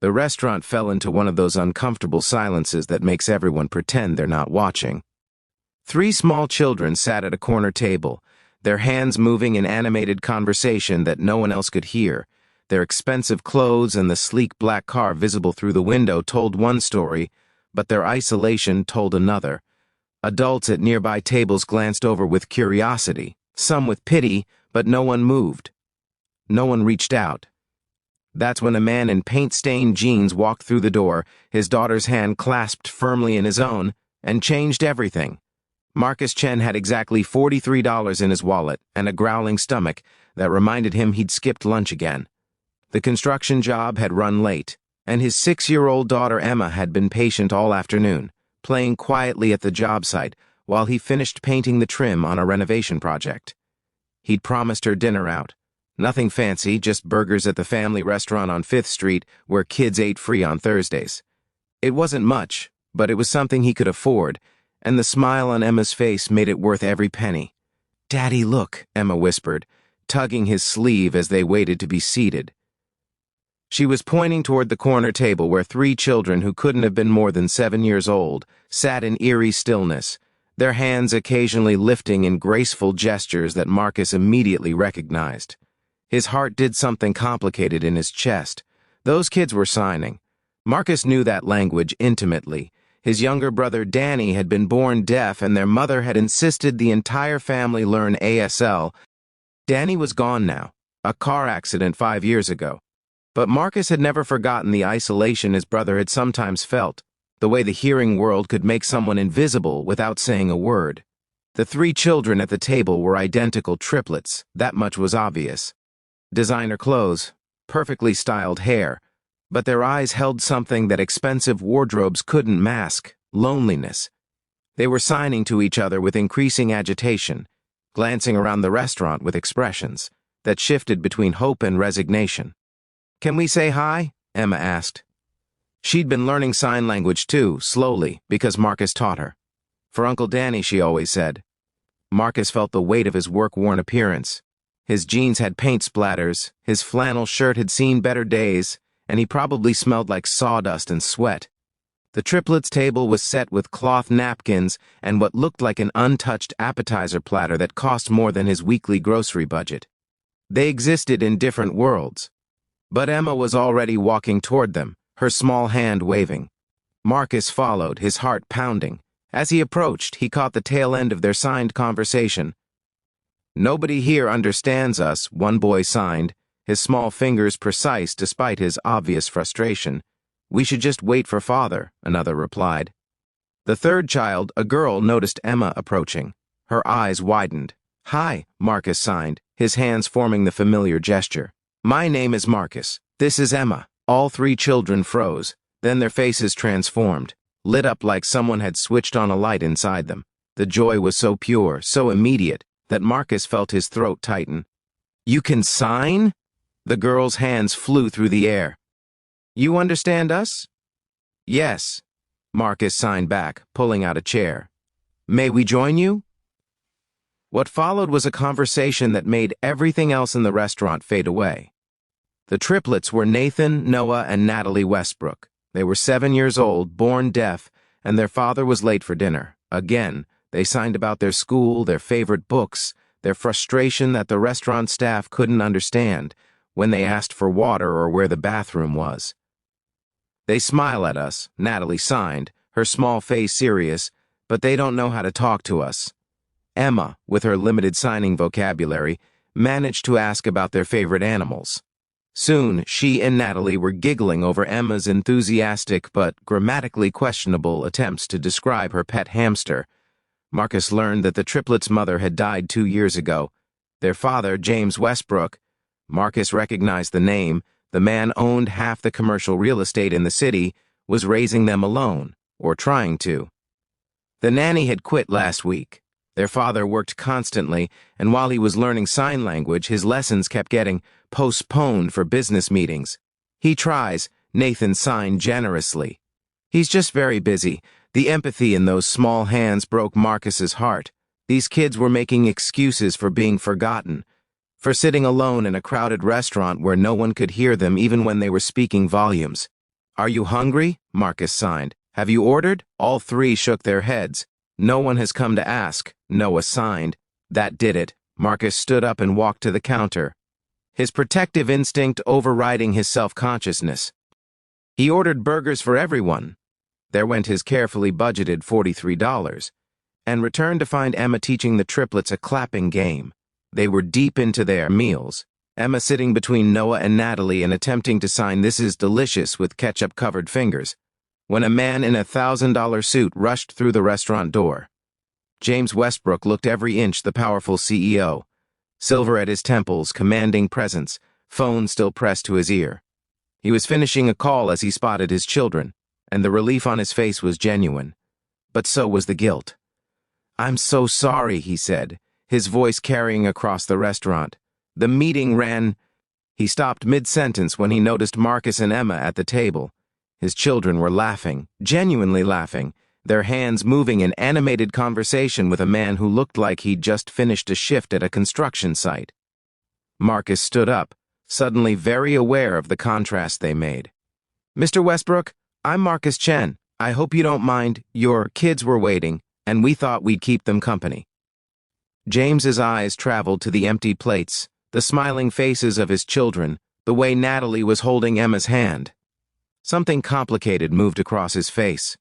The restaurant fell into one of those uncomfortable silences that makes everyone pretend they're not watching. 3 small children sat at a corner table, their hands moving in animated conversation that no one else could hear. Their expensive clothes and the sleek black car visible through the window told one story, but their isolation told another. Adults at nearby tables glanced over with curiosity, some with pity, but no one moved. No one reached out. That's when a man in paint-stained jeans walked through the door, his daughter's hand clasped firmly in his own, and changed everything. Marcus Chen had exactly $43 in his wallet and a growling stomach that reminded him he'd skipped lunch again. The construction job had run late, and his 6-year-old daughter Emma had been patient all afternoon, playing quietly at the job site while he finished painting the trim on a renovation project. He'd promised her dinner out. Nothing fancy, just burgers at the family restaurant on 5th Street where kids ate free on Thursdays. It wasn't much, but it was something he could afford, and the smile on Emma's face made it worth every penny. "Daddy, look," Emma whispered, tugging his sleeve as they waited to be seated. She was pointing toward the corner table where 3 children who couldn't have been more than 7 years old sat in eerie stillness, their hands occasionally lifting in graceful gestures that Marcus immediately recognized. His heart did something complicated in his chest. Those kids were signing. Marcus knew that language intimately. His younger brother Danny had been born deaf and their mother had insisted the entire family learn ASL. Danny was gone now, a car accident 5 years ago. But Marcus had never forgotten the isolation his brother had sometimes felt, the way the hearing world could make someone invisible without saying a word. The 3 children at the table were identical triplets, that much was obvious. Designer clothes, perfectly styled hair, but their eyes held something that expensive wardrobes couldn't mask: loneliness. They were signing to each other with increasing agitation, glancing around the restaurant with expressions that shifted between hope and resignation. "Can we say hi?" Emma asked. She'd been learning sign language too, slowly, because Marcus taught her. "For Uncle Danny," she always said. Marcus felt the weight of his work-worn appearance. His jeans had paint splatters, his flannel shirt had seen better days, and he probably smelled like sawdust and sweat. The triplets' table was set with cloth napkins and what looked like an untouched appetizer platter that cost more than his weekly grocery budget. They existed in different worlds. But Emma was already walking toward them, her small hand waving. Marcus followed, his heart pounding. As he approached, he caught the tail end of their signed conversation. "Nobody here understands us," one boy signed, his small fingers precise despite his obvious frustration. "We should just wait for Father," another replied. The 3rd child, a girl, noticed Emma approaching. Her eyes widened. "Hi," Marcus signed, his hands forming the familiar gesture. "My name is Marcus. This is Emma." All 3 children froze. Then their faces transformed, lit up like someone had switched on a light inside them. The joy was so pure, so immediate, that Marcus felt his throat tighten. "You can sign?" The girl's hands flew through the air. "You understand us?" "Yes," Marcus signed back, pulling out a chair. "May we join you?" What followed was a conversation that made everything else in the restaurant fade away. The triplets were Nathan, Noah, and Natalie Westbrook. They were 7 years old, born deaf, and their father was late for dinner. Again, they signed about their school, their favorite books, their frustration that the restaurant staff couldn't understand when they asked for water or where the bathroom was. "They smile at us," Natalie signed, her small face serious, "but they don't know how to talk to us." Emma, with her limited signing vocabulary, managed to ask about their favorite animals. Soon, she and Natalie were giggling over Emma's enthusiastic but grammatically questionable attempts to describe her pet hamster. Marcus learned that the triplets' mother had died 2 years ago. Their father, James Westbrook, Marcus recognized the name, the man owned half the commercial real estate in the city, was raising them alone, or trying to. The nanny had quit last week. Their father worked constantly, and while he was learning sign language, his lessons kept getting postponed for business meetings. "He tries," Nathan signed generously. "He's just very busy." The empathy in those small hands broke Marcus's heart. These kids were making excuses for being forgotten, for sitting alone in a crowded restaurant where no one could hear them even when they were speaking volumes. "Are you hungry?" Marcus signed. "Have you ordered?" All three shook their heads. "No one has come to ask," Noah signed. That did it. Marcus stood up and walked to the counter, his protective instinct overriding his self-consciousness. He ordered burgers for everyone. There went his carefully budgeted $43, and returned to find Emma teaching the triplets a clapping game. They were deep into their meals, Emma sitting between Noah and Natalie and attempting to sign "This is delicious" with ketchup-covered fingers, when a man in a $1,000 suit rushed through the restaurant door. James Westbrook looked every inch the powerful CEO, silver at his temples, commanding presence, phone still pressed to his ear. He was finishing a call as he spotted his children, and the relief on his face was genuine. But so was the guilt. "I'm so sorry," he said, his voice carrying across the restaurant. "The meeting ran—" He stopped mid-sentence when he noticed Marcus and Emma at the table. His children were laughing, genuinely laughing, their hands moving in animated conversation with a man who looked like he'd just finished a shift at a construction site. Marcus stood up, suddenly very aware of the contrast they made. "Mr. Westbrook, I'm Marcus Chen. I hope you don't mind. Your kids were waiting, and we thought we'd keep them company." James's eyes traveled to the empty plates, the smiling faces of his children, the way Natalie was holding Emma's hand. Something complicated moved across his face.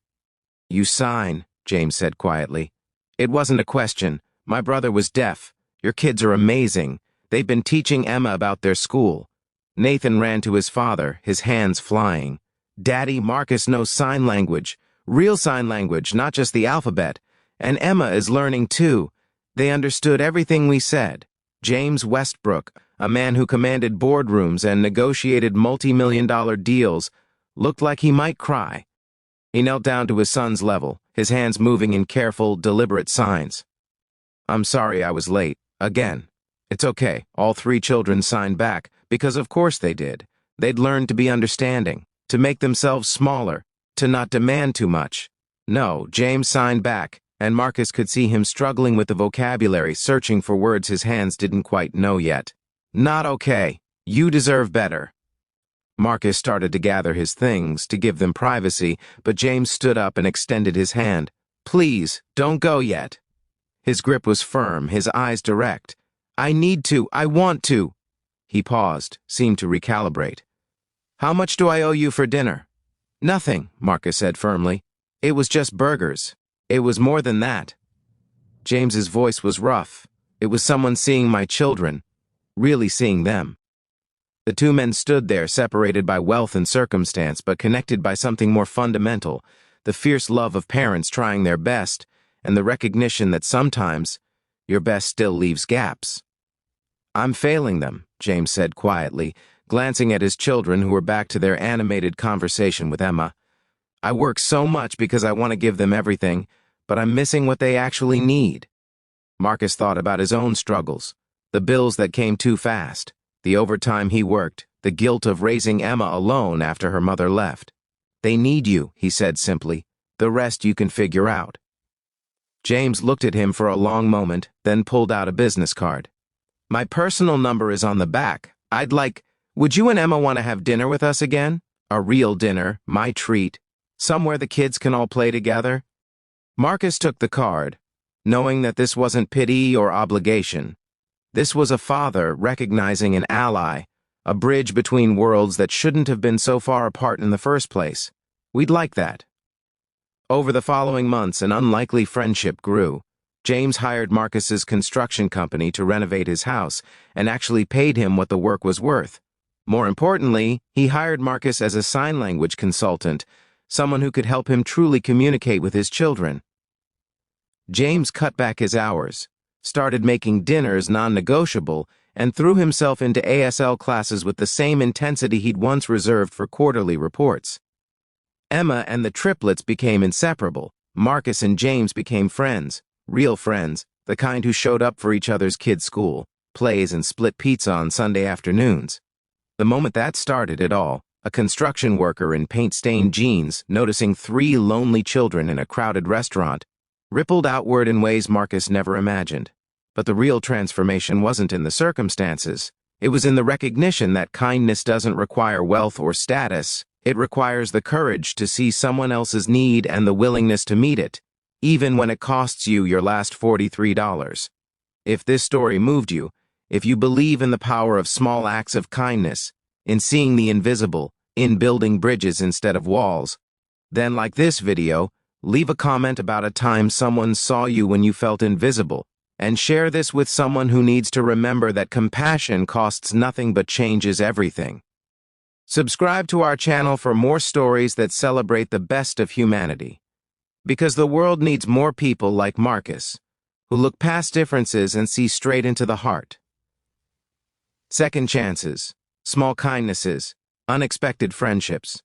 "You sign," James said quietly. "It wasn't a question. My brother was deaf. Your kids are amazing. They've been teaching Emma about their school." Nathan ran to his father, his hands flying. "Daddy, Marcus knows sign language. Real sign language, not just the alphabet. And Emma is learning too. They understood everything we said." James Westbrook, a man who commanded boardrooms and negotiated multi-million-dollar deals, looked like he might cry. He knelt down to his son's level, his hands moving in careful, deliberate signs. "I'm sorry I was late. Again." "It's okay." All three children signed back, because of course they did. They'd learned to be understanding, to make themselves smaller, to not demand too much. "No," James signed back, and Marcus could see him struggling with the vocabulary, searching for words his hands didn't quite know yet. "Not okay. You deserve better." Marcus started to gather his things, to give them privacy, but James stood up and extended his hand. "Please, don't go yet." His grip was firm, his eyes direct. "I need to. I want to." He paused, seemed to recalibrate. "How much do I owe you for dinner?" "Nothing," Marcus said firmly. "It was just burgers. It was more than that." James's voice was rough. It was someone seeing my children, really seeing them. The two men stood there, separated by wealth and circumstance, but connected by something more fundamental, the fierce love of parents trying their best, and the recognition that sometimes your best still leaves gaps. "I'm failing them," James said quietly, glancing at his children who were back to their animated conversation with Emma. "I work so much because I want to give them everything, but I'm missing what they actually need." Marcus thought about his own struggles, the bills that came too fast, the overtime he worked, the guilt of raising Emma alone after her mother left. "They need you," he said simply. "The rest you can figure out." James looked at him for a long moment, then pulled out a business card. "My personal number is on the back. Would you and Emma want to have dinner with us again? A real dinner, my treat. Somewhere the kids can all play together?" Marcus took the card, knowing that this wasn't pity or obligation. This was a father recognizing an ally, a bridge between worlds that shouldn't have been so far apart in the first place. We'd like that. Over the following months, an unlikely friendship grew. James hired Marcus's construction company to renovate his house and actually paid him what the work was worth. More importantly, he hired Marcus as a sign language consultant, someone who could help him truly communicate with his children. James cut back his hours, started making dinners non-negotiable, and threw himself into ASL classes with the same intensity he'd once reserved for quarterly reports. Emma and the triplets became inseparable. Marcus and James became friends, real friends, the kind who showed up for each other's kids' school, plays, and split pizza on Sunday afternoons. The moment that started it all, a construction worker in paint-stained jeans, noticing three lonely children in a crowded restaurant, rippled outward in ways Marcus never imagined. But the real transformation wasn't in the circumstances. It was in the recognition that kindness doesn't require wealth or status, It requires the courage to see someone else's need and the willingness to meet it, even when it costs you your last $43. If this story moved you, if you believe in the power of small acts of kindness, in seeing the invisible, in building bridges instead of walls, then like this video, leave a comment about a time someone saw you when you felt invisible, and share this with someone who needs to remember that compassion costs nothing but changes everything. Subscribe to our channel for more stories that celebrate the best of humanity. Because the world needs more people like Marcus, who look past differences and see straight into the heart. Second chances, small kindnesses, unexpected friendships.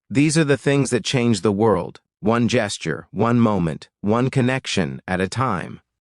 These are the things that change the world, one gesture, one moment, one connection at a time.